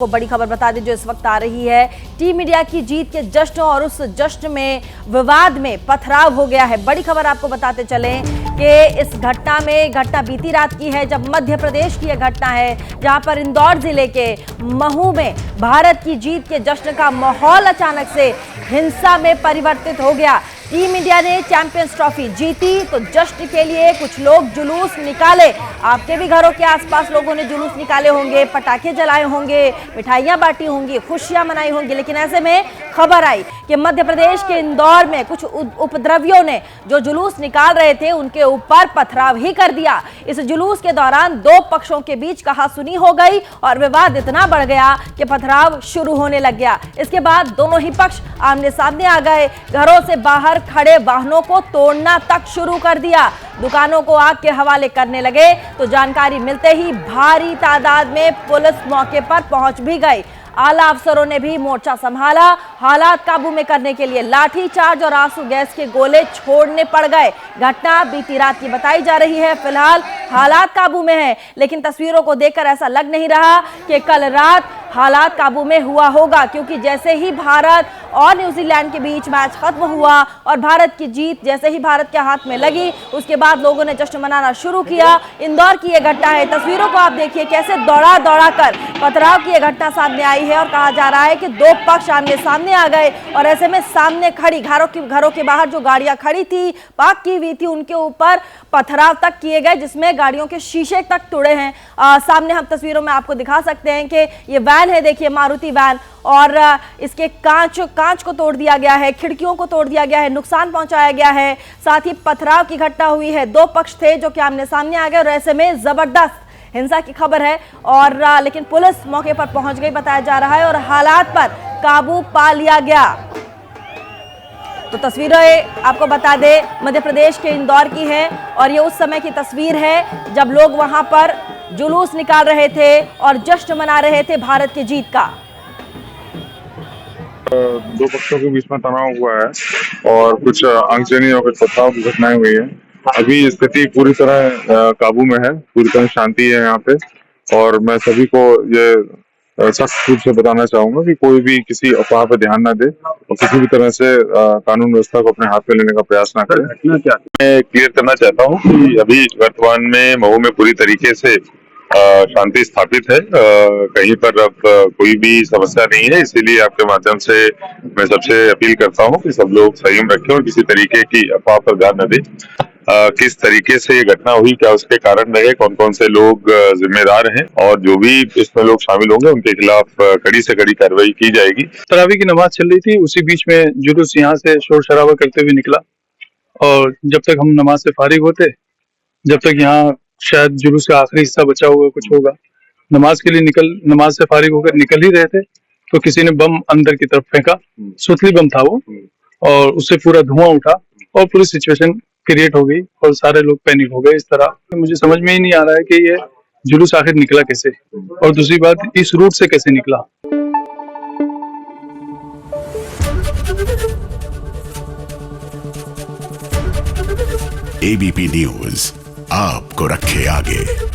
को बड़ी खबर बता दें जो इस वक्त आ रही है। टीम इंडिया की जीत के जश्न और उस जश्न में विवाद में पथराव हो गया है। बड़ी खबर आपको बताते चलें कि इस घटना बीती रात की है, जब मध्य प्रदेश की यह घटना है, जहां पर इंदौर जिले के महू में भारत की जीत के जश्न का माहौल अचानक से हिंसा में परिवर्तित हो गया। टीम इंडिया ने चैंपियंस ट्रॉफी जीती तो जश्न के लिए कुछ लोग जुलूस निकाले। आपके भी घरों के आसपास लोगों ने जुलूस निकाले होंगे, पटाखे जलाए होंगे, मिठाइयां बांटी होंगी, खुशियां मनाई होंगी। लेकिन ऐसे में खबर आई कि मध्य प्रदेश के इंदौर में कुछ उपद्रवियों ने जो जुलूस निकाल रहे थे उनके ऊपर पथराव ही कर दिया। इस जुलूस के दौरान दो पक्षों के बीच कहासुनी हो गई और विवाद इतना बढ़ गया कि पथराव शुरू होने लग गया। इसके बाद दोनों ही पक्ष आमने सामने आ गए, घरों से बाहर खड़े वाहनों को तोड़ना तक शुरू कर दिया, दुकानों को आग के हवाले करने लगे। तो जानकारी मिलते ही भारी तादाद में पुलिस मौके पर पहुंच भी गई। आला अफसरों ने भी मोर्चा संभाला। हालात काबू में करने के लिए लाठीचार्ज और आंसू गैस के गोले छोड़ने पड़ गए। घटना बीती रात की बताई जा रही है। फिलहाल हालात काबू में है, लेकिन तस्वीरों को देखकर ऐसा लग नहीं रहा कि कल रात हालात काबू में हुआ होगा, क्योंकि जैसे ही भारत और न्यूजीलैंड के बीच मैच खत्म हुआ और भारत की जीत जैसे ही भारत के हाथ में लगी, उसके बाद लोगों ने जश्न मनाना शुरू किया। इंदौर की यह घटना है, तस्वीरों को आप देखिए कैसे दौड़ा दौड़ा कर पथराव की यह घटना सामने आई है। और कहा जा रहा है कि दो पक्ष आमने सामने आ गए और ऐसे में सामने खड़ी घरों के बाहर जो गाड़ियां खड़ी थी, पार्क की हुई थी, उनके ऊपर पथराव तक किए गए, जिसमें गाड़ियों के शीशे तक तोड़े हैं। सामने हम तस्वीरों में आपको दिखा सकते हैं कि ये वैन है, देखिए मारुति वैन, और इसके कांच को तोड़ दिया गया है, खिड़कियों को तोड़ दिया गया है, नुकसान पहुंचाया गया है। साथ ही पथराव की घटना हुई है, दो पक्ष थे जो कि आमने सामने आ गए और ऐसे में जबरदस्त हिंसा की खबर है। और लेकिन पुलिस मौके पर पहुंच गई बताया जा रहा है और हालात पर काबू पा लिया गया। तो तस्वीरें आपको बता दें मध्य प्रदेश के इंदौर की है और ये उस समय की तस्वीर है जब लोग वहां पर जुलूस निकाल रहे थे और जश्न मना रहे थे भारत की जीत का। दो पक्षों के बीच में तनाव हुआ है और कुछ आगजनी और कुछ पथराव की घटनाएं हुई है। अभी स्थिति पूरी तरह काबू में है, पूरी तरह शांति है यहाँ पे। और मैं सभी को ये सख्त रूप से बताना चाहूंगा कि कोई भी किसी अफवाह पर ध्यान ना दे और किसी भी तरह से कानून व्यवस्था को अपने हाथ में लेने का प्रयास ना करे। मैं क्लियर करना चाहता हूँ कि अभी वर्तमान में महू में पूरी तरीके से शांति स्थापित है, कहीं पर अब कोई भी समस्या नहीं है। इसीलिए आपके माध्यम से मैं सबसे अपील करता हूं कि सब लोग संयम रखें और किसी तरीके की अफवाह पर ध्यान न दें। किस तरीके से ये घटना हुई, क्या उसके कारण रहे, कौन कौन से लोग जिम्मेदार हैं और जो भी इसमें लोग शामिल होंगे उनके खिलाफ कड़ी से कड़ी कार्रवाई की जाएगी। तरावी की नमाज चल रही थी, उसी बीच में जुलूस यहाँ से शोर शराबा करते हुए निकला और जब तक हम नमाज से फारिग होते, जब तक यहाँ शायद जुलूस का आखिरी हिस्सा बचा हुआ कुछ होगा, नमाज के लिए नमाज से फारिग होकर निकल ही रहे थे तो किसी ने बम अंदर की तरफ फेंका। सुतली बम था वो, और उससे पूरा धुआं उठा और पूरी सिचुएशन क्रिएट हो गई और सारे लोग पैनिक हो गए। इस तरह मुझे समझ में ही नहीं आ रहा है कि ये जुलूस आखिर निकला कैसे और दूसरी बात इस रूट से कैसे निकला। एबीपी न्यूज आपको रखे आगे।